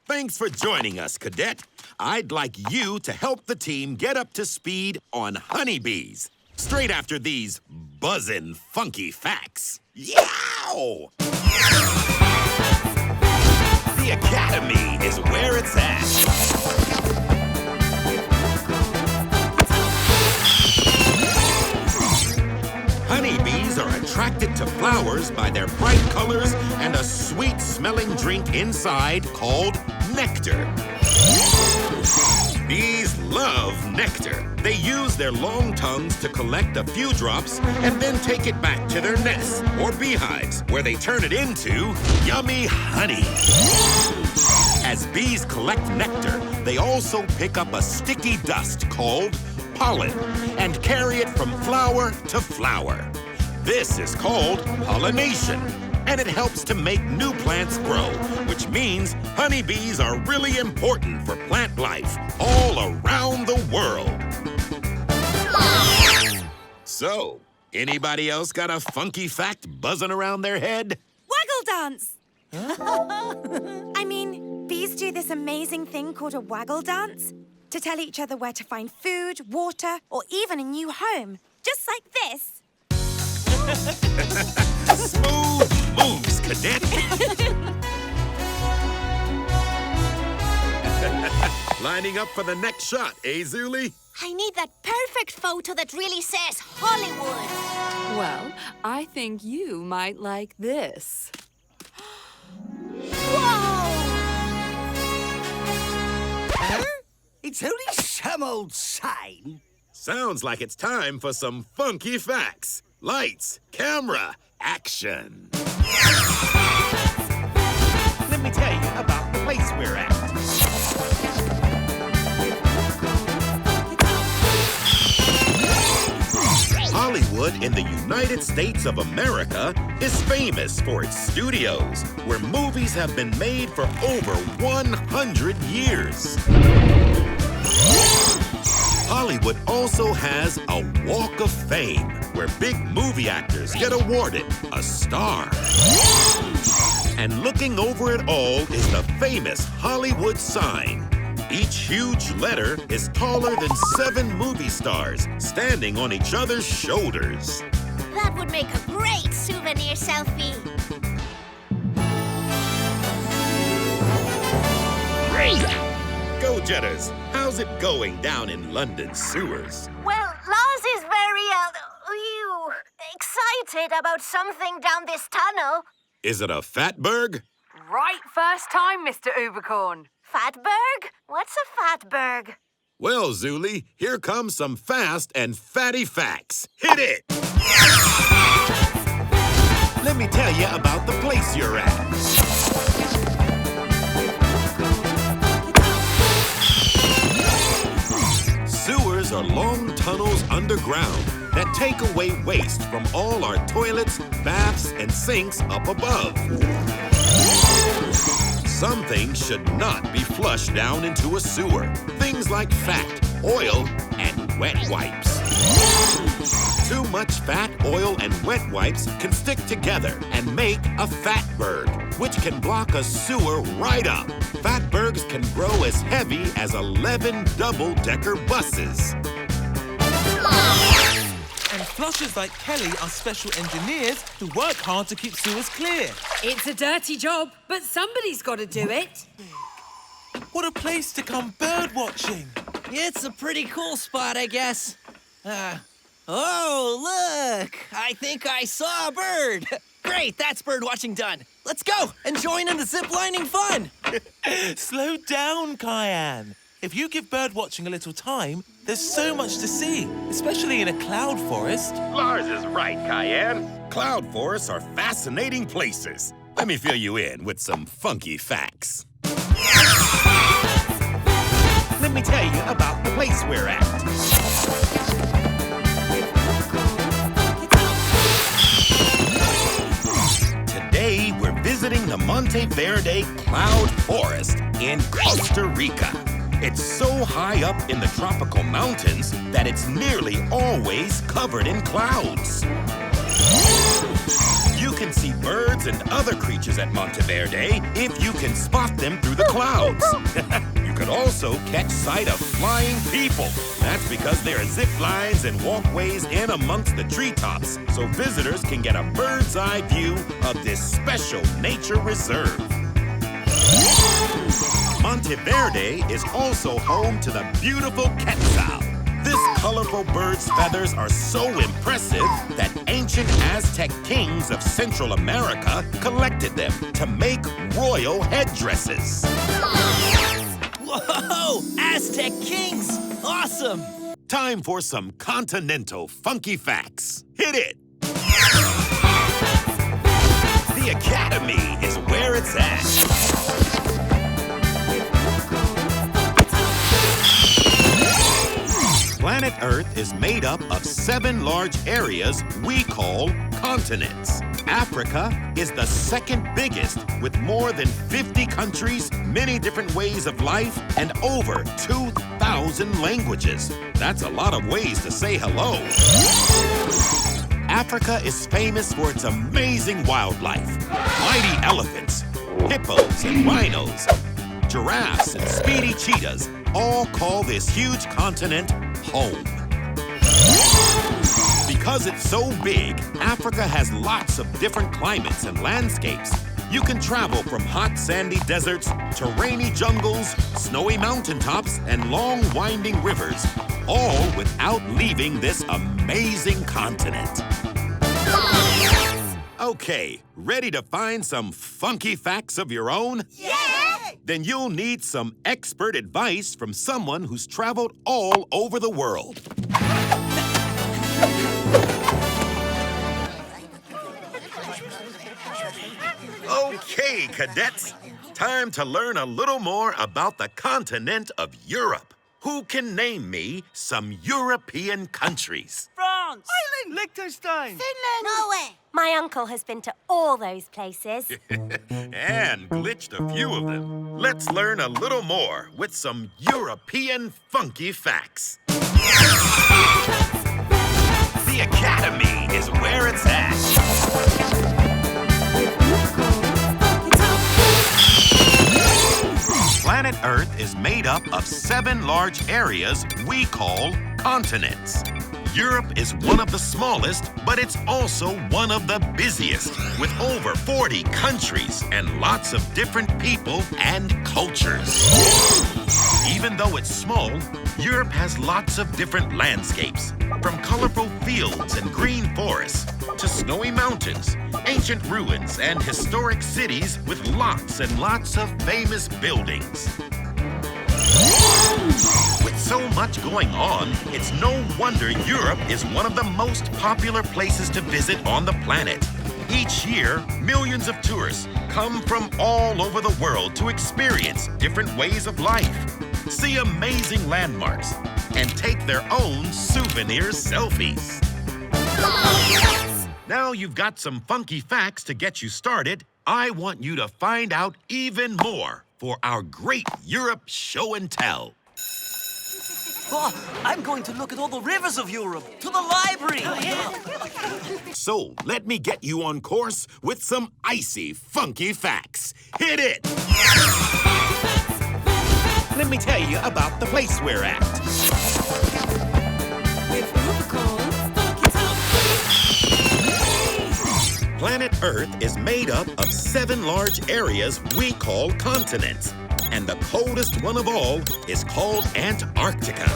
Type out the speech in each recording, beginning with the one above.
Thanks for joining us, Cadet. I'd like you to help the team get up to speed on honeybees. Straight after these buzzin' funky facts. Yow! The Academy is where it's at. Honeybees are attracted to flowers by their bright colors and a sweet-smelling drink inside called nectar. Bees love nectar. They use their long tongues to collect a few drops and then take it back to their nests or beehives, where they turn it into yummy honey. As bees collect nectar, they also pick up a sticky dust called pollen and carry it from flower to flower. This is called pollination, and it helps to make new plants grow, which means honeybees are really important for plant life all around the world. So, anybody else got a funky fact buzzing around their head? Waggle dance! I mean, bees do this amazing thing called a waggle dance to tell each other where to find food, water, or even a new home. Just like this. Smooth moves, Cadet. Lining up for the next shot, eh, Xuli? I need that perfect photo that really says Hollywood. Well, I think you might like this. Whoa! Huh? It's only some old sign. Sounds like it's time for some funky facts. Lights, camera, action. Let me tell you about the place we're at. Hollywood in the United States of America is famous for its studios, where movies have been made for over 100 years. Hollywood also has a Walk of Fame, where big movie actors get awarded a star. And looking over it all is the famous Hollywood sign. Each huge letter is taller than 7 movie stars standing on each other's shoulders. That would make a great souvenir selfie. Go Jetters, how's it going down in London sewers? Well, Lars is very, excited about something down this tunnel. Is it a fatberg? Right first time, Mr. Ubercorn. Fatberg? What's a fatberg? Well, Xuli, here comes some fast and fatty facts. Hit it! Let me tell you about the place you're at. Sewers are long tunnels underground that take away waste from all our toilets, baths, and sinks up above. Some things should not be flushed down into a sewer. Things like fat, oil, and wet wipes. Too much fat, oil, and wet wipes can stick together and make a fatberg, which can block a sewer right up. Fatbergs can grow as heavy as 11 double-decker buses. And flushers like Kelly are special engineers who work hard to keep sewers clear. It's a dirty job, but somebody's got to do it. What a place to come bird watching. It's a pretty cool spot, I guess. Oh, look! I think I saw a bird. Great, that's bird watching done. Let's go and join in the zip-lining fun. Slow down, Kyan. If you give bird watching a little time, there's so much to see, especially in a cloud forest. Lars is right, Kyan. Cloud forests are fascinating places. Let me fill you in with some funky facts. Let me tell you about the place we're at. Today, we're visiting the Monte Verde Cloud Forest in Costa Rica. It's so high up in the tropical mountains that it's nearly always covered in clouds. You can see birds and other creatures at Monteverde if you can spot them through the clouds. You could also catch sight of flying people. That's because there are zip lines and walkways in amongst the treetops, so visitors can get a bird's eye view of this special nature reserve. Monteverde is also home to the beautiful quetzal. This colorful bird's feathers are so impressive that ancient Aztec kings of Central America collected them to make royal headdresses. Whoa! Aztec kings! Awesome! Time for some continental funky facts. Hit it! The Academy is where it's at. Planet Earth is made up of 7 large areas we call continents. Africa is the second biggest, with more than 50 countries, many different ways of life, and over 2,000 languages. That's a lot of ways to say hello. Africa is famous for its amazing wildlife. Mighty elephants, hippos and rhinos, giraffes and speedy cheetahs all call this huge continent home. Because it's so big, Africa has lots of different climates and landscapes. You can travel from hot sandy deserts to rainy jungles, snowy mountaintops, and long winding rivers, all without leaving this amazing continent. Okay, ready to find some funky facts of your own? Yeah! Then you'll need some expert advice from someone who's traveled all over the world. Okay, cadets. Time to learn a little more about the continent of Europe. Who can name me some European countries? France! Ireland! Liechtenstein! Finland! Norway! My uncle has been to all those places. And glitched a few of them. Let's learn a little more with some European funky facts. The Academy is where it's at. Planet Earth is made up of 7 large areas we call continents. Europe is one of the smallest, but it's also one of the busiest, with over 40 countries and lots of different people and cultures. Even though it's small, Europe has lots of different landscapes, from colorful fields and green forests to snowy mountains, ancient ruins, and historic cities with lots and lots of famous buildings. With so much going on, it's no wonder Europe is one of the most popular places to visit on the planet. Each year, millions of tourists come from all over the world to experience different ways of life, see amazing landmarks, and take their own souvenir selfies. Now you've got some funky facts to get you started. I want you to find out even more for our great Europe show and tell. Oh, I'm going to look at all the rivers of Europe, to the library. Oh, yeah. So let me get you on course with some icy, funky facts. Hit it! Let me tell you about the place we're at. Planet Earth is made up of 7 large areas we call continents. And the coldest one of all is called Antarctica.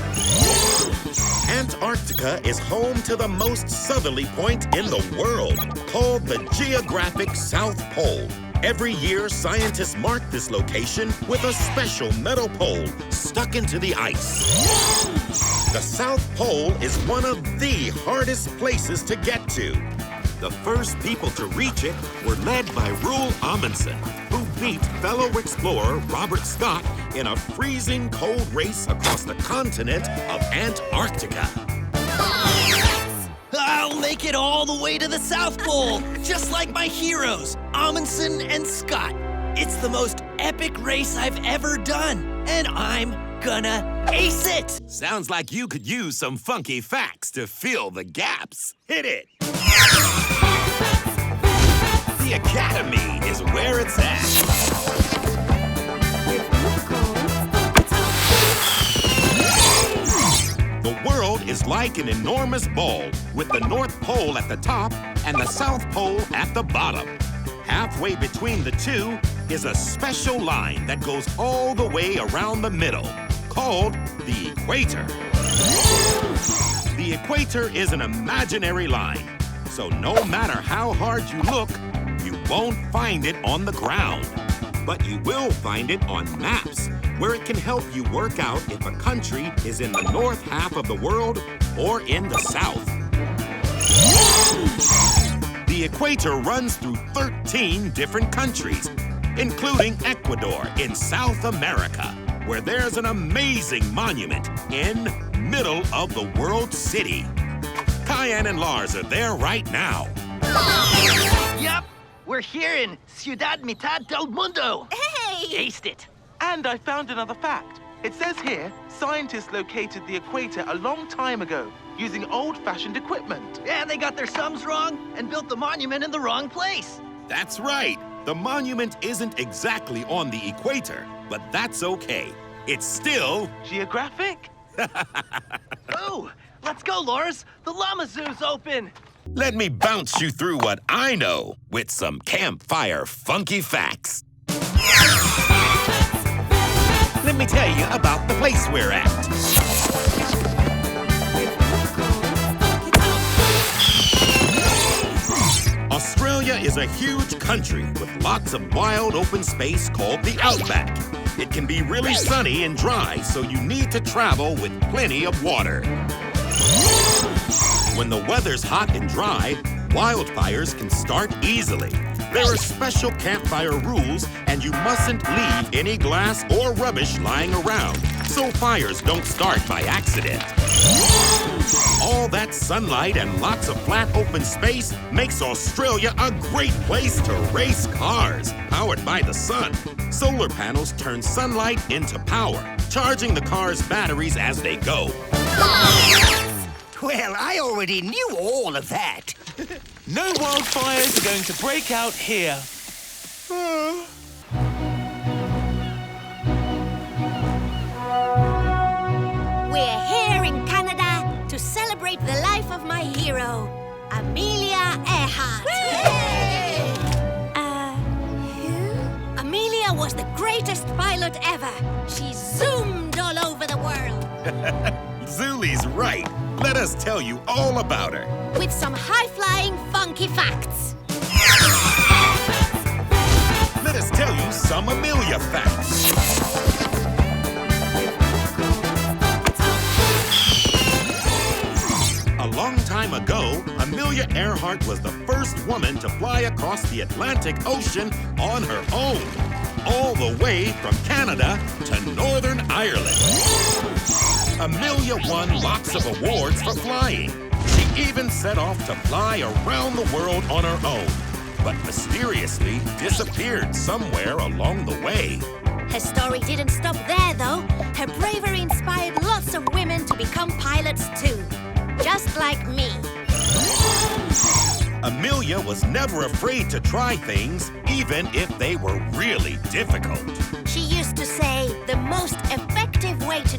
Antarctica is home to the most southerly point in the world, called the geographic South Pole. Every year, scientists mark this location with a special metal pole stuck into the ice. The South Pole is one of the hardest places to get to. The first people to reach it were led by Roald Amundsen, who beat fellow explorer Robert Scott in a freezing cold race across the continent of Antarctica. I'll make it all the way to the South Pole, just like my heroes, Amundsen and Scott. It's the most epic race I've ever done, and I'm gonna ace it! Sounds like you could use some funky facts to fill the gaps. Hit it! the Academy is where it's at. The world is like an enormous ball with the North Pole at the top and the South Pole at the bottom. Halfway between the two is a special line that goes all the way around the middle, called the equator. The equator is an imaginary line, so no matter how hard you look, you won't find it on the ground. But you will find it on maps, where it can help you work out if a country is in the north half of the world or in the south. The equator runs through 13 different countries, including Ecuador in South America, where there's an amazing monument in middle of the world city. Kyan and Lars are there right now. Yup, we're here in Ciudad Mitad del Mundo. Hey! Aced it. And I found another fact. It says here, scientists located the equator a long time ago using old-fashioned equipment. Yeah, they got their sums wrong and built the monument in the wrong place. That's right. The monument isn't exactly on the equator, but that's okay. It's still... Geographic? Oh, let's go, Lars. The llama zoo's open. Let me bounce you through what I know with some campfire funky facts. Let me tell you about the place we're at. Australia is a huge country with lots of wild open space called the outback. It can be really sunny and dry, so you need to travel with plenty of water. When the weather's hot and dry, wildfires can start easily. There are special campfire rules, and you mustn't leave any glass or rubbish lying around, so fires don't start by accident. All that sunlight and lots of flat open space makes Australia a great place to race cars, powered by the sun. Solar panels turn sunlight into power, charging the car's batteries as they go. Well, I already knew all of that. No wildfires are going to break out here. We're here in Canada to celebrate the life of my hero, Amelia Earhart. Who? Amelia was the greatest pilot ever. She zoomed all over the world. Xuli's right. Let us tell you all about her. With some high-flying, funky facts. Let us tell you some Amelia facts. A long time ago, Amelia Earhart was the first woman to fly across the Atlantic Ocean on her own, all the way from Canada to Northern Ireland. Amelia won lots of awards for flying. She even set off to fly around the world on her own, but mysteriously disappeared somewhere along the way. Her story didn't stop there, though. Her bravery inspired lots of women to become pilots, too. Just like me. Amelia was never afraid to try things, even if they were really difficult. She used to say the most effective way to